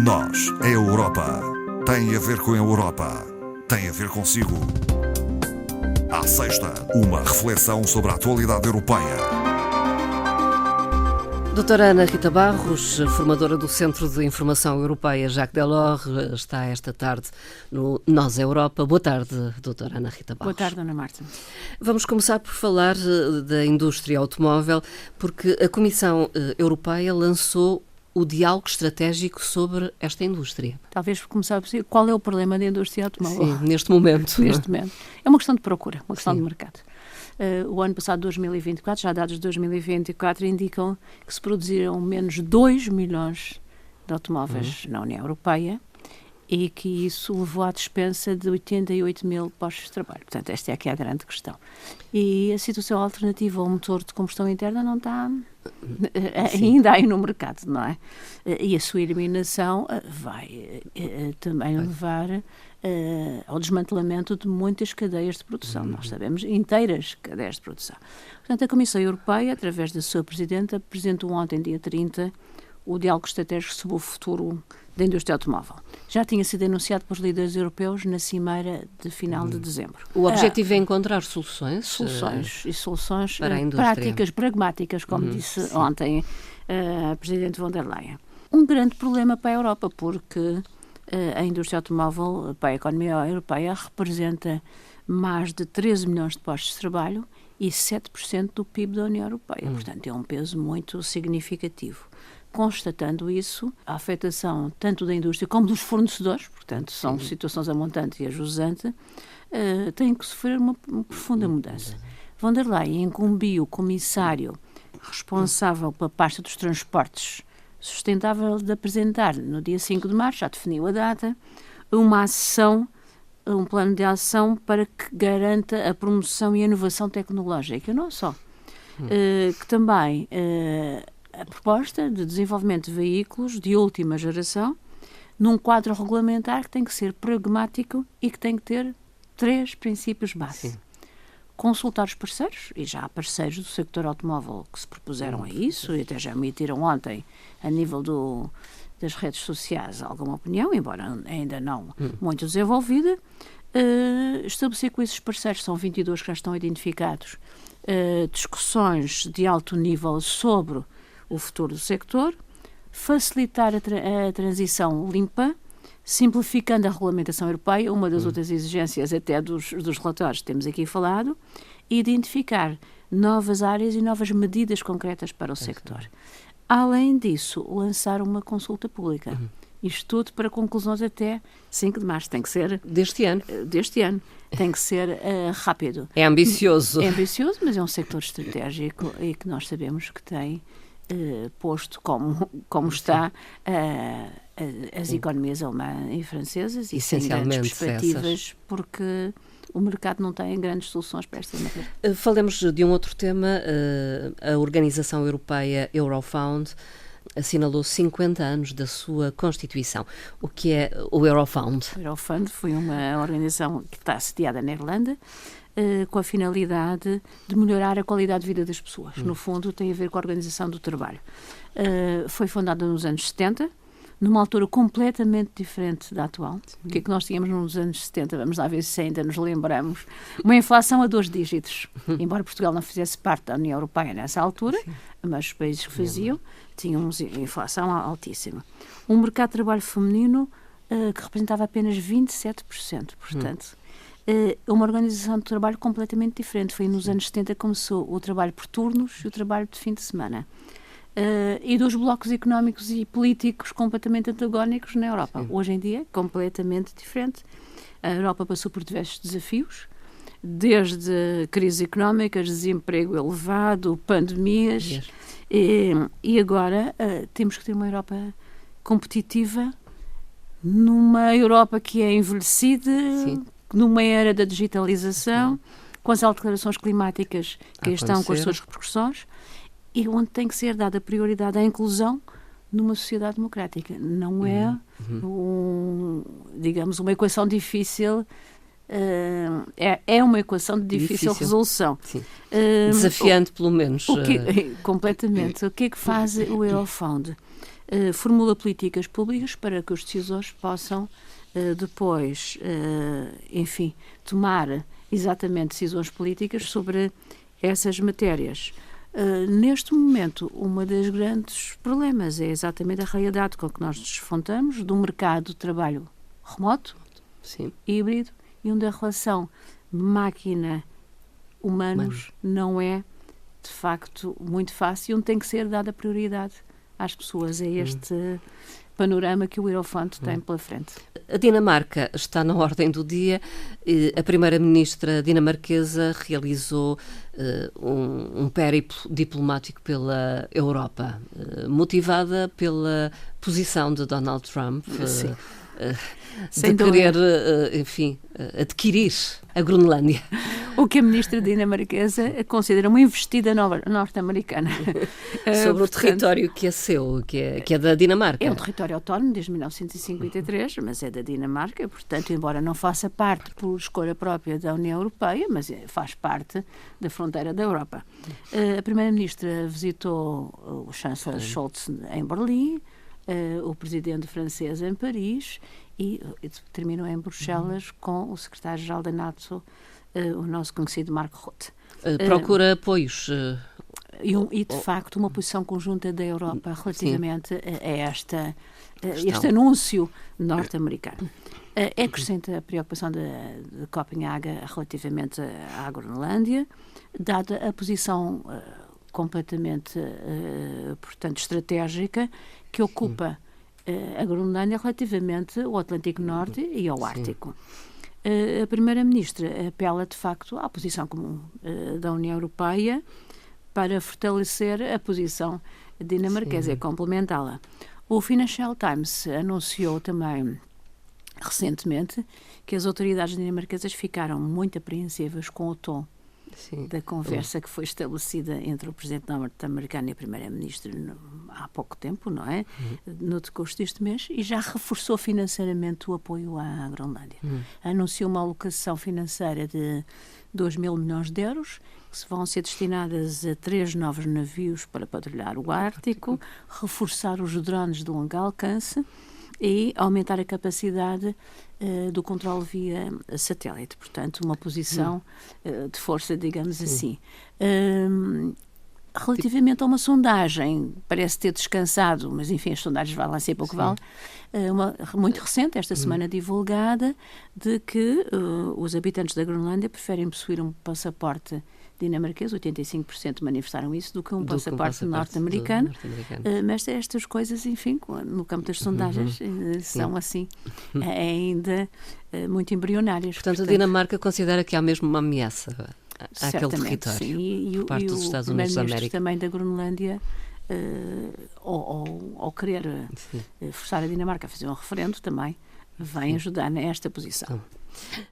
Nós, a Europa, tem a ver com a Europa, tem a ver consigo. À sexta, uma reflexão sobre a atualidade europeia. Doutora Ana Rita Barros, formadora do Centro de Informação Europeia Jacques Delors, está esta tarde no Nós Europa. Boa tarde, doutora Ana Rita Barros. Boa tarde, Ana Marta. Vamos começar por falar da indústria automóvel, porque a Comissão Europeia lançou o diálogo estratégico sobre esta indústria. Talvez por começar por si, qual é o problema da indústria automóvel? Sim, neste momento. Neste momento. É uma questão de procura, uma questão Sim. de mercado. O ano passado, 2024, já dados de 2024, indicam que se produziram menos 2 milhões de automóveis na União Europeia e que isso levou à dispensa de 88 mil postos de trabalho. Portanto, esta é aqui a grande questão. E a situação alternativa ao motor de combustão interna não está ainda aí no mercado, não é? E a sua eliminação vai também levar ao desmantelamento de muitas cadeias de produção. Nós sabemos, inteiras cadeias de produção. Portanto, a Comissão Europeia, através da sua Presidente, apresentou ontem, dia 30, o diálogo estratégico sobre o futuro da indústria automóvel. Já tinha sido anunciado pelos líderes europeus na cimeira de final de dezembro. O objetivo é encontrar soluções para a indústria. práticas, pragmáticas, como disse ontem a Presidente von der Leyen. Um grande problema para a Europa, porque a indústria automóvel, para a economia europeia, representa mais de 13 milhões de postos de trabalho e 7% do PIB da União Europeia. Portanto, é um peso muito significativo. Constatando isso, a afetação tanto da indústria como dos fornecedores, portanto, são situações a montante e a jusante, têm que sofrer uma profunda mudança. Von der Leyen incumbiu o comissário responsável pela pasta dos transportes sustentável de apresentar, no dia 5 de março, já definiu a data, uma ação, um plano de ação para que garanta a promoção e a inovação tecnológica, não só, que também a proposta de desenvolvimento de veículos de última geração num quadro regulamentar que tem que ser pragmático e que tem que ter 3 princípios base. Sim. Consultar os parceiros, e já há parceiros do sector automóvel que se propuseram a isso, e até já emitiram ontem, a nível das redes sociais, alguma opinião, embora ainda não muito desenvolvida. Estabelecer com esses parceiros, são 22 que já estão identificados, discussões de alto nível sobre o futuro do sector, facilitar a transição limpa, simplificando a regulamentação europeia, uma das outras exigências até dos relatórios que temos aqui falado, e identificar novas áreas e novas medidas concretas para o sector. Além disso, lançar uma consulta pública. Isto tudo para conclusões até 5 de março. Tem que ser... Deste ano. Tem que ser rápido. É ambicioso. É ambicioso, mas é um sector estratégico e que nós sabemos que tem posto como está as economias alemã e francesas e sem grandes perspectivas, porque o mercado não tem grandes soluções para esta matéria. Falemos de um outro tema. A Organização Europeia Eurofound assinalou 50 anos da sua constituição. O que é o Eurofound? O Eurofound foi uma organização que está sediada na Irlanda, com a finalidade de melhorar a qualidade de vida das pessoas. No fundo, tem a ver com a organização do trabalho. Foi fundada nos anos 70, numa altura completamente diferente da atual. O que é que nós tínhamos nos anos 70? Vamos lá ver se ainda nos lembramos. Uma inflação a 2 dígitos. Embora Portugal não fizesse parte da União Europeia nessa altura, mas os países que faziam tinham inflação altíssima. Um mercado de trabalho feminino que representava apenas 27%. Portanto, uma organização de trabalho completamente diferente. Foi nos anos 70 que começou o trabalho por turnos e o trabalho de fim de semana. E dos blocos económicos e políticos completamente antagónicos na Europa. Sim. Hoje em dia, completamente diferente. A Europa passou por diversos desafios, desde crises económicas, desemprego elevado, pandemias, e agora temos que ter uma Europa competitiva, numa Europa que é envelhecida, numa era da digitalização, com as alterações climáticas que estão com as suas repercussões, e onde tem que ser dada prioridade à inclusão numa sociedade democrática. Não é, digamos, uma equação difícil, é uma equação de difícil resolução. Desafiante, pelo menos. Completamente. O que é que faz o Eurofound? formula políticas públicas para que os decisores possam depois, enfim, tomar exatamente decisões políticas sobre essas matérias. Neste momento, um dos grandes problemas é exatamente a realidade com que nós nos defrontamos do mercado de trabalho remoto, Sim. híbrido, e onde a relação máquina-humanos não é, de facto, muito fácil, e onde tem que ser dada prioridade às pessoas. É este panorama que o Eurofund tem pela frente. A Dinamarca está na ordem do dia. A primeira-ministra dinamarquesa realizou um périplo diplomático pela Europa, motivada pela posição de Donald Trump de querer, enfim, adquirir a Groenlândia. O que a ministra dinamarquesa considera uma investida norte-americana. Sobre o território que é seu, que é da Dinamarca. É um território autónomo desde 1953, mas é da Dinamarca, portanto, embora não faça parte por escolha própria da União Europeia, mas faz parte da fronteira da Europa. A primeira-ministra visitou o chanceler Scholz em Berlim, o presidente francês em Paris e terminou em Bruxelas com o secretário-geral da NATO, o nosso conhecido Mark Rutte. Procura apoios. E, de facto, uma posição conjunta da Europa relativamente a este anúncio norte-americano. É crescente a preocupação de Copenhague relativamente à Groenlândia, dada a posição completamente, portanto, estratégica que ocupa a Groenlândia relativamente ao Atlântico Norte e ao Ártico. A primeira-ministra apela, de facto, à posição comum da União Europeia para fortalecer a posição dinamarquesa e complementá-la. O Financial Times anunciou também recentemente que as autoridades dinamarquesas ficaram muito apreensivas com o tom da conversa que foi estabelecida entre o presidente norte-americano e a primeira-ministra há pouco tempo, não é? No decurso deste mês, e já reforçou financeiramente o apoio à Groenlândia. Anunciou uma alocação financeira de 2 mil milhões de euros, que vão ser destinadas a 3 novos navios para patrulhar o Ártico, reforçar os drones de longo alcance e aumentar a capacidade do controle via satélite. Portanto, uma posição de força, digamos assim. Relativamente a uma sondagem, parece ter descansado, mas enfim, as sondagens valem sempre o que vale, muito recente, esta semana divulgada, de que os habitantes da Groenlândia preferem possuir um passaporte dinamarquês, 85% manifestaram isso, do que um passaporte norte-americano. Mas estas coisas, enfim, no campo das sondagens, são assim, ainda muito embrionárias. Portanto, a Dinamarca considera que há mesmo uma ameaça àquele território, sim. por parte dos Estados Unidos da América. Também da Groenlândia, ao querer forçar a Dinamarca a fazer um referendo, também vem ajudar nesta posição.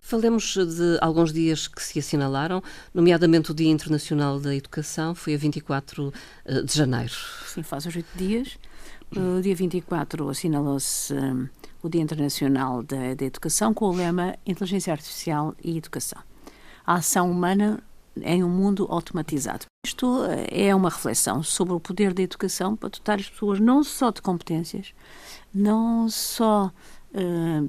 Falemos de alguns dias que se assinalaram, nomeadamente o Dia Internacional da Educação, foi a 24 de janeiro. Sim, faz os 8 dias. O dia 24 assinalou-se o Dia Internacional da Educação com o lema Inteligência Artificial e Educação. A ação humana em um mundo automatizado. Isto é uma reflexão sobre o poder da educação para dotar as pessoas não só de competências, não só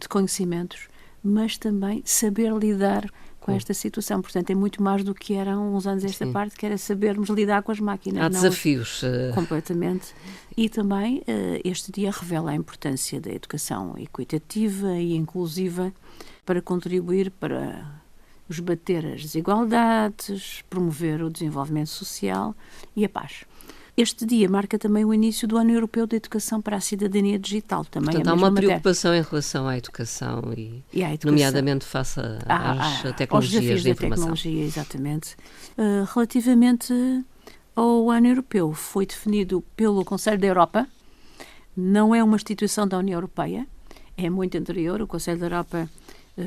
de conhecimentos, mas também saber lidar com esta situação. Portanto, é muito mais do que era há uns anos esta parte, que era sabermos lidar com as máquinas. Há desafios. Completamente. E também este dia revela a importância da educação equitativa e inclusiva para contribuir para esbater as desigualdades, promover o desenvolvimento social e a paz. Este dia marca também o início do Ano Europeu da Educação para a Cidadania Digital. Também. Portanto, há uma preocupação em relação à educação e à educação, nomeadamente face às tecnologias de informação. Da tecnologia, exatamente. Relativamente ao Ano Europeu, foi definido pelo Conselho da Europa, não é uma instituição da União Europeia, é muito anterior. O Conselho da Europa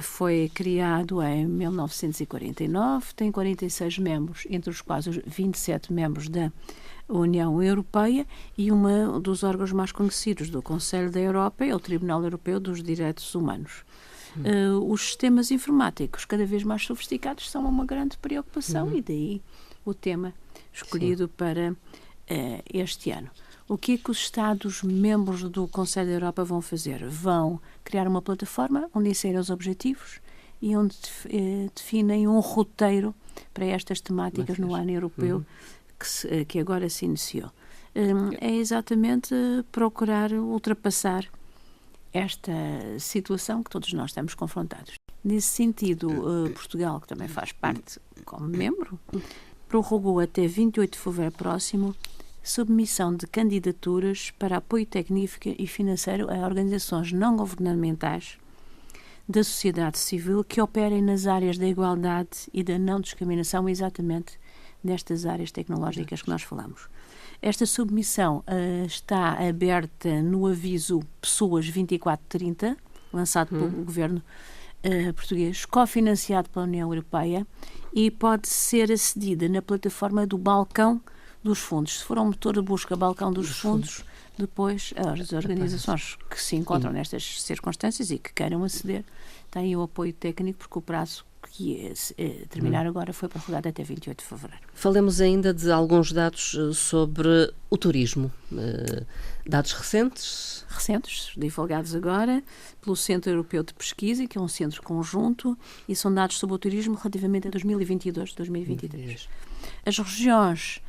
foi criado em 1949, tem 46 membros, entre os quais os 27 membros da União Europeia, e um dos órgãos mais conhecidos do Conselho da Europa é o Tribunal Europeu dos Direitos Humanos. Os sistemas informáticos cada vez mais sofisticados são uma grande preocupação e daí o tema escolhido para este ano. O que é que os Estados-membros do Conselho da Europa vão fazer? Vão criar uma plataforma onde inserem os objetivos e onde definem um roteiro para estas temáticas no ano europeu que agora se iniciou. É exatamente procurar ultrapassar esta situação que todos nós estamos confrontados. Nesse sentido, Portugal, que também faz parte como membro, prorrogou até 28 de fevereiro próximo submissão de candidaturas para apoio técnico e financeiro a organizações não governamentais da sociedade civil que operem nas áreas da igualdade e da não discriminação, exatamente nestas áreas tecnológicas que nós falamos. Esta submissão está aberta no aviso Pessoas 2430, lançado pelo governo português, cofinanciado pela União Europeia, e pode ser acedida na plataforma do Balcão dos Fundos. Se for um motor de busca Balcão dos Fundos, depois as organizações que se encontram nestas circunstâncias e que queiram aceder têm o apoio técnico, porque o prazo que terminar agora foi prorrogado até 28 de fevereiro. Falemos ainda de alguns dados sobre o turismo. Dados recentes, divulgados agora pelo Centro Europeu de Pesquisa, que é um centro conjunto, e são dados sobre o turismo relativamente a 2022-2023. As regiões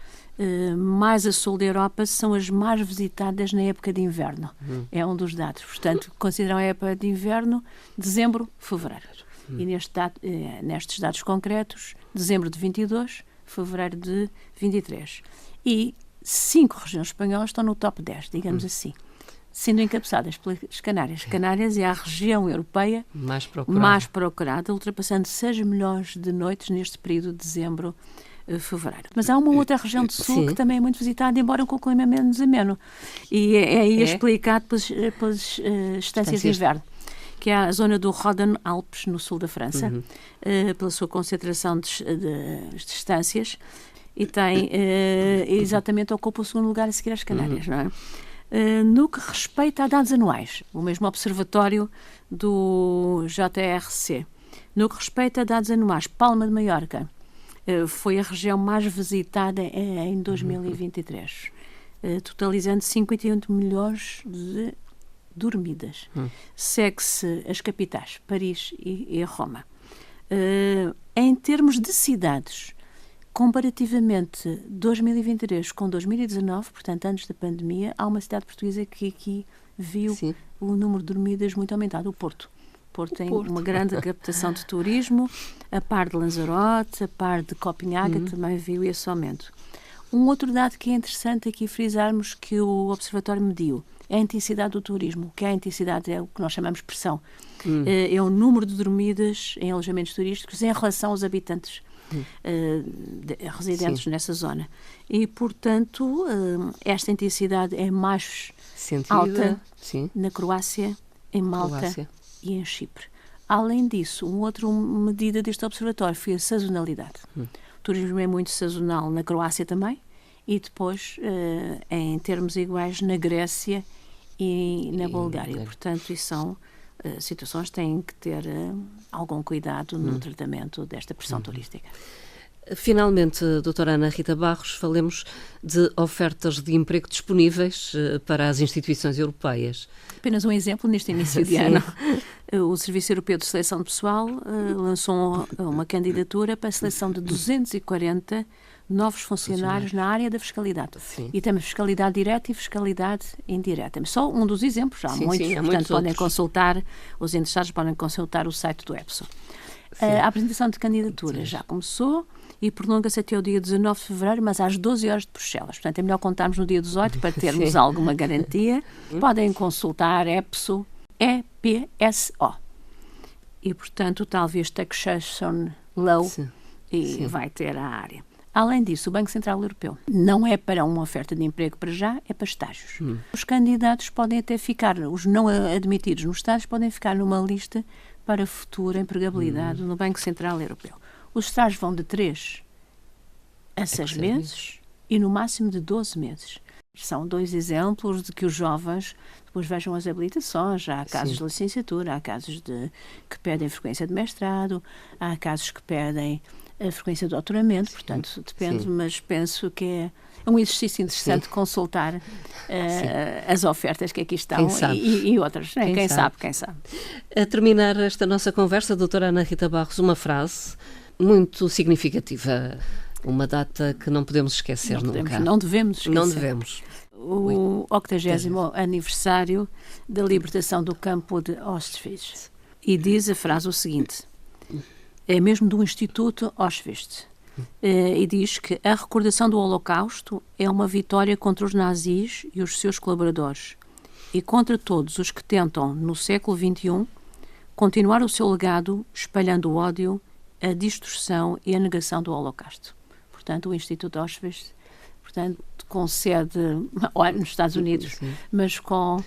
mais a sul da Europa são as mais visitadas na época de inverno. É um dos dados. Portanto, consideram a época de inverno dezembro, fevereiro. E nestes dados concretos, dezembro de 22, fevereiro de 23. E 5 regiões espanholas estão no top 10, digamos assim, sendo encabeçadas pelas Canárias. Canárias é a região europeia mais procurada, ultrapassando 6 milhões de noites neste período de dezembro, fevereiro. Mas há uma outra região do sul que também é muito visitada, embora com o clima menos ameno. E é aí explicado pelas estâncias de inverno, que é a zona do Rodan-Alpes, no sul da França, pela sua concentração de estâncias, e tem exatamente ocupa o segundo lugar a seguir às Canárias, não é? No que respeita a dados anuais, o mesmo observatório do JRC, no que respeita a dados anuais, Palma de Maiorca foi a região mais visitada em 2023, totalizando 58 milhões de dormidas. Segue-se as capitais, Paris e Roma. Em termos de cidades, comparativamente 2023 com 2019, portanto antes da pandemia, há uma cidade portuguesa que aqui viu o número de dormidas muito aumentado, o Porto. Porto tem uma grande captação de turismo, a par de Lanzarote, a par de Copenhague, também viu esse aumento. Um outro dado que é interessante aqui frisarmos, que o Observatório mediu, é a intensidade do turismo. O que é a intensidade? É o que nós chamamos de pressão. É o número de dormidas em alojamentos turísticos em relação aos habitantes residentes nessa zona. E, portanto, esta intensidade é mais alta na Croácia, em Malta e em Chipre. Além disso, uma outra medida deste observatório foi a sazonalidade. O turismo é muito sazonal na Croácia também, e depois, em termos iguais, na Grécia e na Bulgária. Portanto, isso são situações que têm que ter algum cuidado no tratamento desta pressão turística. Finalmente, doutora Ana Rita Barros, falemos de ofertas de emprego disponíveis para as instituições europeias. Apenas um exemplo neste início de ano. O Serviço Europeu de Seleção de Pessoal lançou uma candidatura para a seleção de 240 novos funcionários na área da fiscalidade. E temos fiscalidade direta e fiscalidade indireta. Só um dos exemplos, há muitos. Portanto, podem consultar, os interessados podem consultar o site do EPSO. A apresentação de candidatura já começou e prolonga-se até o dia 19 de fevereiro, mas às 12 horas de Bruxelas. Portanto, é melhor contarmos no dia 18 para termos alguma garantia. Podem consultar EPSO, EPSO. E, portanto, talvez Taxation Law e vai ter a área. Além disso, o Banco Central Europeu não é para uma oferta de emprego para já, é para estágios. Os candidatos podem até ficar, os não admitidos nos estágios, podem ficar numa lista para futura empregabilidade no Banco Central Europeu. Os estágios vão de 3 a 6 meses e no máximo de 12 meses. São 2 exemplos de que os jovens depois vejam as habilitações. Há casos de licenciatura, há casos que pedem frequência de mestrado, há casos que pedem a frequência do doutoramento, portanto, depende, mas penso que é um exercício interessante consultar as ofertas que aqui estão e outras. Né? Quem sabe. A terminar esta nossa conversa, doutora Ana Rita Barros, uma frase muito significativa, uma data que não podemos esquecer nunca. Não devemos esquecer. Não devemos. O 80º aniversário da libertação do campo de Auschwitz. E diz a frase o seguinte, é mesmo do Instituto Auschwitz, e diz que a recordação do Holocausto é uma vitória contra os nazis e os seus colaboradores e contra todos os que tentam, no século XXI, continuar o seu legado espalhando o ódio, a distorção e a negação do Holocausto. Portanto, o Instituto Auschwitz, com sede nos Estados Unidos, mas com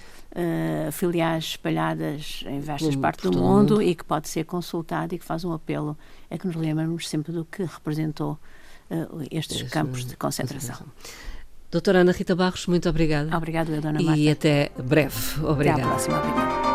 filiais espalhadas em vastas partes do mundo e que pode ser consultado e que faz um apelo a que nos lembremos sempre do que representou estes campos de concentração. Doutora Ana Rita Barros, muito obrigada. Obrigada, Dona Marta. E até breve. Obrigada. Até à próxima. Obrigada.